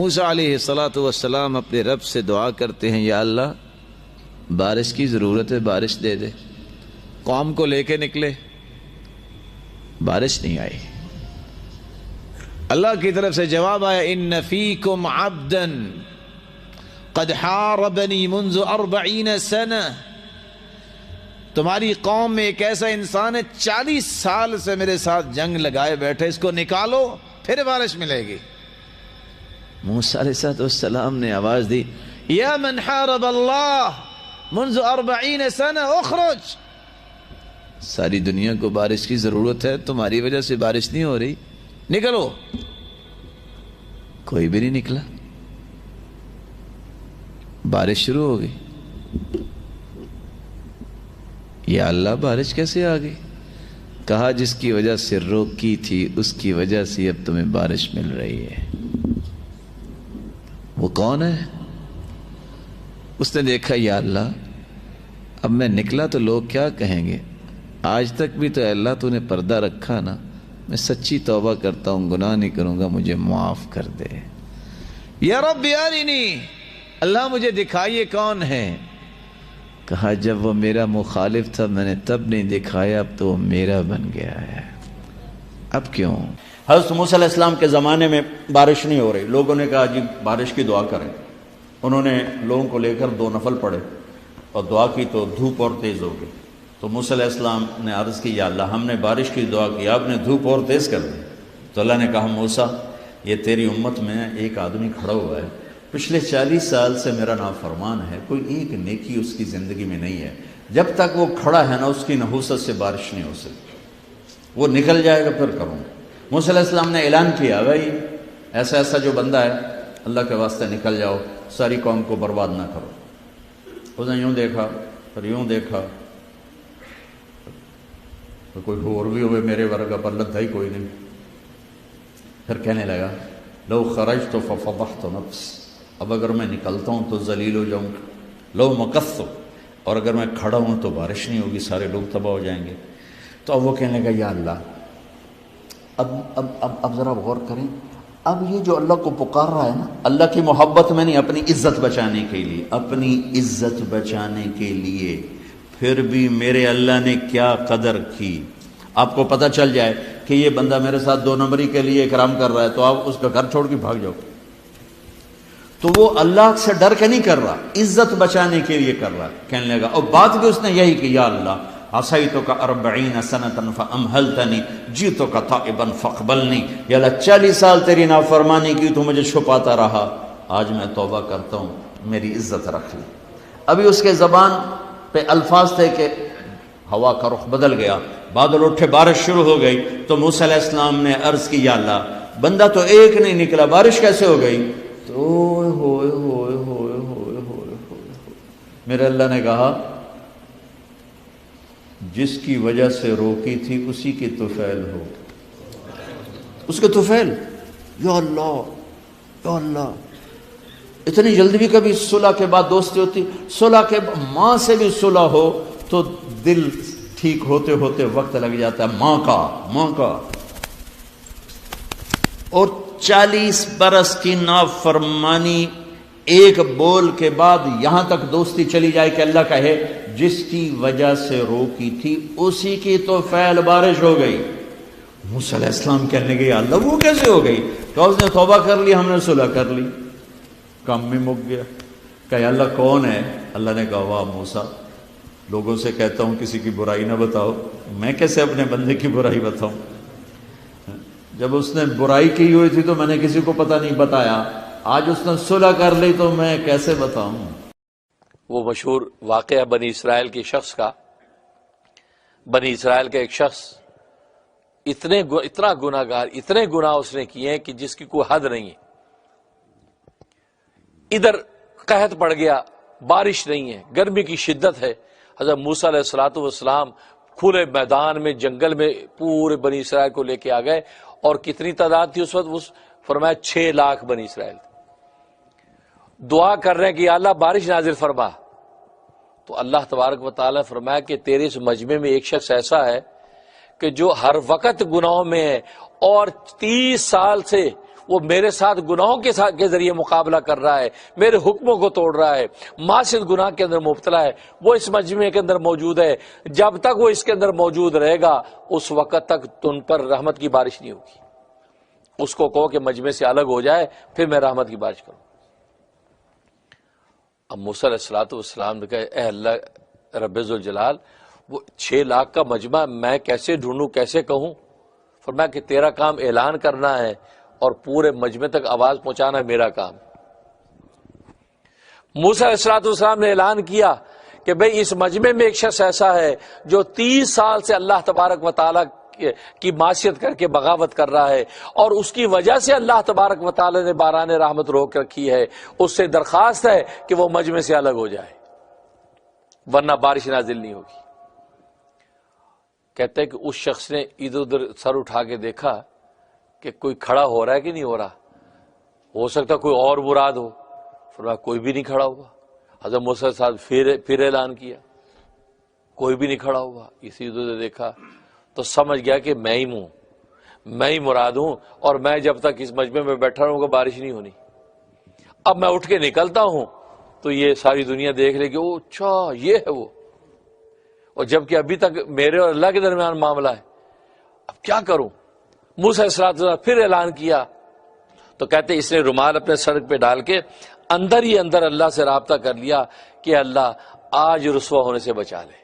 موسیٰ علیہ السلام اپنے رب سے دعا کرتے ہیں، یا اللہ بارش کی ضرورت ہے، بارش دے دے۔ قوم کو لے کے نکلے، بارش نہیں آئی۔ اللہ کی طرف سے جواب آیا، ان فیکم عبدا قد حاربنی منذ 40 سنہ، تمہاری قوم میں ایک ایسا انسان ہے 40 سال سے میرے ساتھ جنگ لگائے بیٹھے، اس کو نکالو پھر بارش ملے گی۔ موسیٰ علیہ السلام نے آواز دی، یا من حارب اللہ منذ 40 سنہ اخرج، ساری دنیا کو بارش کی ضرورت ہے، تمہاری وجہ سے بارش نہیں ہو رہی، نکلو۔ کوئی بھی نہیں نکلا، بارش شروع ہو گئی۔ یا اللہ بارش کیسے آ گئی؟ کہا جس کی وجہ سے روکی تھی اس کی وجہ سے اب تمہیں بارش مل رہی ہے۔ وہ کون ہے؟ اس نے دیکھا، یا اللہ اب میں نکلا تو لوگ کیا کہیں گے، آج تک بھی تو اے اللہ تو نے پردہ رکھا نا، میں سچی توبہ کرتا ہوں، گناہ نہیں کروں گا، مجھے معاف کر دے۔ یا رب ارنی، اللہ مجھے دکھائیے کون ہے۔ کہا جب وہ میرا مخالف تھا میں نے تب نہیں دکھایا، اب تو وہ میرا بن گیا ہے، اب کیوں؟ حضرت موسیٰ علیہ السلام کے زمانے میں بارش نہیں ہو رہی، لوگوں نے کہا جی بارش کی دعا کریں۔ انہوں نے لوگوں کو لے کر 2 نفل پڑھے اور دعا کی تو دھوپ اور تیز ہو گئی۔ تو موسیٰ علیہ السلام نے عرض کی، یا اللہ ہم نے بارش کی دعا کی، آپ نے دھوپ اور تیز کر دی۔ تو اللہ نے کہا، موسیٰ یہ تیری امت میں ایک آدمی کھڑا ہوا ہے، پچھلے 40 سال سے میرا نافرمان ہے، کوئی ایک نیکی اس کی زندگی میں نہیں ہے، جب تک وہ کھڑا ہے نا اس کی نحوست سے بارش نہیں ہو سکتی، وہ نکل جائے گا پھر کروں۔ موسیٰ علیہ السلام نے اعلان کیا، بھائی ایسا ایسا جو بندہ ہے اللہ کے واسطے نکل جاؤ، ساری قوم کو برباد نہ کرو۔ اس نے یوں دیکھا پھر یوں دیکھا، تو کوئی اور بھی ہوئے میرے ورگا، پر لدھا ہی کوئی نہیں۔ پھر کہنے لگا، لو خرجت ففضحت نفس، اب اگر میں نکلتا ہوں تو ذلیل ہو جاؤں، لو مکثت، اور اگر میں کھڑا ہوں تو بارش نہیں ہوگی، سارے لوگ تباہ ہو جائیں گے۔ تو اب وہ کہنے لگا، یا اللہ اب ذرا غور کریں، اب یہ جو اللہ کو پکار رہا ہے نا، اللہ کی محبت میں نہیں، اپنی عزت بچانے کے لیے، اپنی عزت بچانے کے لیے، پھر بھی میرے اللہ نے کیا قدر کی۔ آپ کو پتہ چل جائے کہ یہ بندہ میرے ساتھ 2 نمبری کے لیے اکرام کر رہا ہے تو آپ اس کا گھر چھوڑ کے بھاگ جاؤ۔ تو وہ اللہ سے ڈر کے نہیں کر رہا، عزت بچانے کے لیے کر رہا۔ کہنے لگا، اور بات بھی اس نے یہی کی، یا اللہ عصیتک 40 سنة فأمہلتنی جئتک تائبا فاقبلنی، یا اللہ 40 سال تیری نافرمانی کی تو مجھے چھپاتا رہا، آج میں توبہ کرتا ہوں، میری عزت رکھ لی۔ ابھی اس کے زبان پہ الفاظ تھے کہ ہوا کا رخ بدل گیا، بادل اٹھے، بارش شروع ہو گئی۔ تو موسیٰ علیہ السلام نے عرض کی، یا اللہ بندہ تو ایک نہیں نکلا، بارش کیسے ہو گئی؟ تو ہوئے ہوئے ہوئے ہوئے ہوئے ہوئے، میرے اللہ نے کہا، جس کی وجہ سے روکی تھی اسی کی طفیل ہو، اس کے طفیل۔ یا اللہ یا اللہ، اتنی جلدی بھی کبھی صلح کے بعد دوستی ہوتی؟ صلح کے ماں سے بھی صلح ہو تو دل ٹھیک ہوتے ہوتے وقت لگ جاتا ہے، ماں کا۔ اور 40 برس کی نافرمانی، ایک بول کے بعد یہاں تک دوستی چلی جائے کہ اللہ کہے جس کی وجہ سے روکی تھی اسی کی تو فعل بارش ہو گئی۔ موسیٰ علیہ السلام کہنے لگے، یا اللہ وہ کیسے ہو گئی؟ کہ اس نے توبہ کر لی، ہم نے صلح کر لی، کام میں مک گیا۔ کہ یا اللہ کون ہے؟ اللہ نے کہا، واہ موسیٰ، لوگوں سے کہتا ہوں کسی کی برائی نہ بتاؤ، میں کیسے اپنے بندے کی برائی بتاؤں؟ جب اس نے برائی کی ہوئی تھی تو میں نے کسی کو پتہ نہیں بتایا، آج اس نے صلح کر لی تو میں کیسے بتاؤں؟ وہ مشہور واقعہ بنی اسرائیل کے شخص کا، بنی اسرائیل کا ایک شخص اتنا گناہ گار، اتنے گناہ اس نے کیے ہیں کہ جس کی کوئی حد نہیں ہے۔ ادھر قحط پڑ گیا، بارش نہیں ہے، گرمی کی شدت ہے۔ حضرت موسیٰ علیہ السلام کھلے میدان میں، جنگل میں پورے بنی اسرائیل کو لے کے آ گئے، اور کتنی تعداد تھی اس وقت؟ فرمایا 6 لاکھ بنی اسرائیل تھے۔ دعا کر رہے ہیں کہ یا اللہ بارش نازل فرما۔ تو اللہ تبارک و تعالیٰ نے فرمایا کہ تیرے اس مجمع میں ایک شخص ایسا ہے کہ جو ہر وقت گناہوں میں ہے، اور 30 سال سے وہ میرے ساتھ گناہوں کے ذریعے مقابلہ کر رہا ہے، میرے حکموں کو توڑ رہا ہے، معصیت گناہ کے اندر مبتلا ہے، وہ اس مجمع کے اندر موجود ہے. جب تک وہ اس کے اندر موجود رہے گا اس وقت تک تم پر رحمت کی بارش نہیں ہوگی. اس کو کہو کہ مجمع سے الگ ہو جائے، پھر میں رحمت کی بارش کروں. اب موسیٰ علیہ السلام نے کہا اے اللہ رب ذوالجلال، وہ 6 لاکھ کا مجمع میں کیسے ڈھونڈوں، کیسے کہوں؟ فرمایا کہ تیرا کام اعلان کرنا ہے اور پورے مجمع تک آواز پہنچانا ہے، میرا کام. موسیٰ علیہ السلام نے اعلان کیا کہ بھئی اس مجمع میں ایک شخص ایسا ہے جو 30 سال سے اللہ تبارک و تعالیٰ کی معصیت کر کے بغاوت کر رہا ہے، اور اس کی وجہ سے اللہ تبارک و تعالیٰ نے باران رحمت روک رکھی ہے. اس سے درخواست ہے کہ وہ مجمع سے الگ ہو جائے ورنہ بارش نازل نہیں ہوگی. کہتے ہیں کہ اس شخص نے ادھر ادھر سر اٹھا کے دیکھا کہ کوئی کھڑا ہو رہا ہے کہ نہیں ہو رہا، ہو سکتا کوئی اور مراد ہو. فرمایا کوئی بھی نہیں کھڑا ہوا. حضرت موسیٰ کے ساتھ پھر اعلان کیا، کوئی بھی نہیں کھڑا ہوا. اسی ادھر ادھر دیکھا تو سمجھ گیا کہ میں ہی ہوں، میں ہی مراد ہوں، اور میں جب تک اس مجمع میں بیٹھا رہوں گا بارش نہیں ہونی. اب میں اٹھ کے نکلتا ہوں تو یہ ساری دنیا دیکھ لے کہ او اچھا یہ ہے وہ، اور جبکہ ابھی تک میرے اور اللہ کے درمیان معاملہ ہے. اب کیا کروں؟ موسیٰ علیہ السلام پھر اعلان کیا تو کہتے اس نے رومال اپنے سڑک پہ ڈال کے اندر ہی اندر اللہ سے رابطہ کر لیا کہ اللہ آج رسوا ہونے سے بچا لے،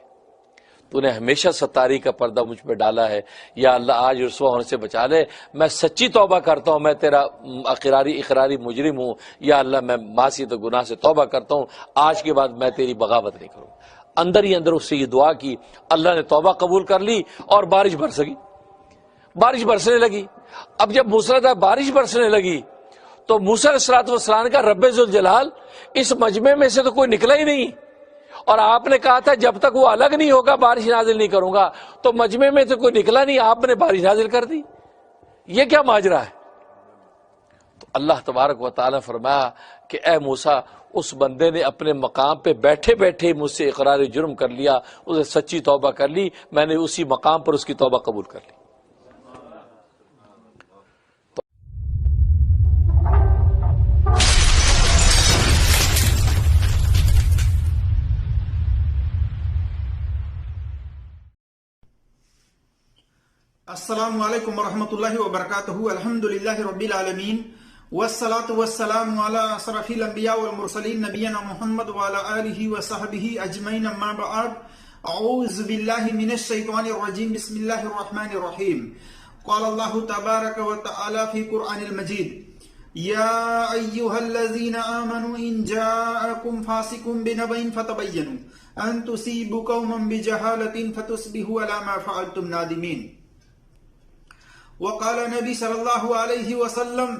تو نے ہمیشہ ستاری کا پردہ مجھ پہ ڈالا ہے، یا اللہ آج رسوا ہونے سے بچا لے. میں سچی توبہ کرتا ہوں، میں تیرا اقراری مجرم ہوں. یا اللہ میں معصیت و گناہ سے توبہ کرتا ہوں، آج کے بعد میں تیری بغاوت نہیں کروں. اندر ہی اندر اس سے یہ دعا کی، اللہ نے توبہ قبول کر لی اور بارش بارش برسنے لگی. اب جب موسیٰ بارش برسنے لگی تو موسیٰ علیہ السلام کا رب ذوالجلال اس مجمع میں سے تو کوئی نکلا ہی نہیں، اور آپ نے کہا تھا جب تک وہ الگ نہیں ہوگا بارش نازل نہیں کروں گا، تو مجمع میں تو کوئی نکلا نہیں، آپ نے بارش نازل کر دی. یہ کیا ماجرا ہے؟ تو اللہ تبارک و تعالیٰ فرمایا کہ اے موسیٰ، اس بندے نے اپنے مقام پہ بیٹھے بیٹھے مجھ سے اقرار جرم کر لیا، اسے سچی توبہ کر لی، میں نے اسی مقام پر اس کی توبہ قبول کر لی. السلام علیکم ورحمۃ اللہ وبرکاتہ. الحمدللہ رب العالمین والصلاة والسلام علی اشرف الانبیاء والمرسلین نبینا محمد وعلی آلہ وصحبہ اجمعین. اما بعد، اعوذ باللہ من الشیطان الرجیم. بسم اللہ الرحمن الرحیم. قال اللہ تبارک وتعالی فی قرآن المجید: یا ایہا الذین آمنوا ان جاءکم فاسق بنبأ فتبینوا ان تصیبوا قوما بجہالۃ فتصبحوا علی ما فعلتم نادمین. وقال نبی صلی اللہ علیہ وسلم: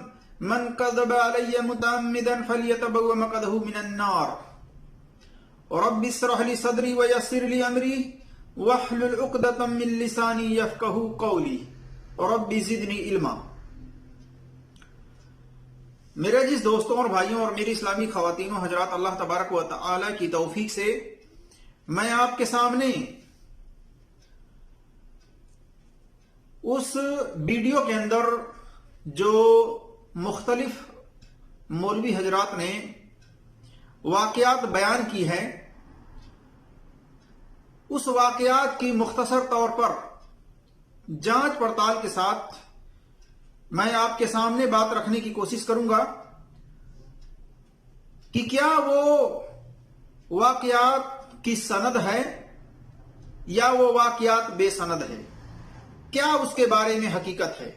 من کذب علی متعمدا فلیتبوأ مقعدہ من النار. رب اشرح لی صدری ویسر لی امری واحلل عقدۃ من لسانی یفقہوا قولی. رب زدنی علما. میرے عزیز دوستوں اور بھائیوں اور میری اسلامی خواتین و حضرات، اللہ تبارک و تعالی کی توفیق سے میں آپ کے سامنے اس ویڈیو کے اندر جو مختلف مولوی حضرات نے واقعات بیان کی ہیں، اس واقعات کی مختصر طور پر جانچ پڑتال کے ساتھ میں آپ کے سامنے بات رکھنے کی کوشش کروں گا کہ کیا وہ واقعات کی سند ہے یا وہ واقعات بے سند ہے، کیا اس کے بارے میں حقیقت ہے،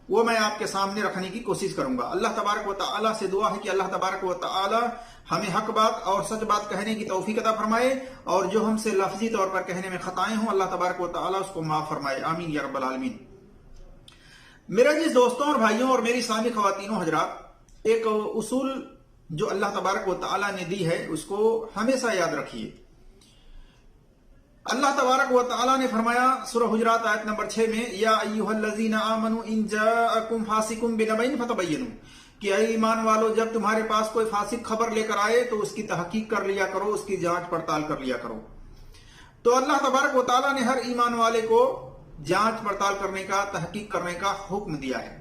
وہ میں آپ کے سامنے رکھنے کی کوشش کروں گا. اللہ تبارک و تعالی سے دعا ہے کہ اللہ تبارک و تعالی ہمیں حق بات اور سچ بات کہنے کی توفیق عطا فرمائے، اور جو ہم سے لفظی طور پر کہنے میں خطائیں ہوں اللہ تبارک و تعالی اس کو معاف فرمائے. آمین یا رب العالمین. میرے عزیز دوستوں اور بھائیوں اور میری اسلامی خواتین و حضرات، ایک اصول جو اللہ تبارک و تعالی نے دی ہے اس کو ہمیشہ یاد رکھیے. اللہ تبارک و تعالی نے فرمایا سورہ حجرات آیت نمبر 6 میں: یا ایھا الذین آمنوا ان جاءکم فاسق بنبأ فتبینوا، کہ اے ایمان والو جب تمہارے پاس کوئی فاسق خبر لے کر آئے تو اس کی تحقیق کر لیا کرو، اس کی جانچ پڑتال کر لیا کرو. تو اللہ تبارک و تعالی نے ہر ایمان والے کو جانچ پڑتال کرنے کا، تحقیق کرنے کا حکم دیا ہے.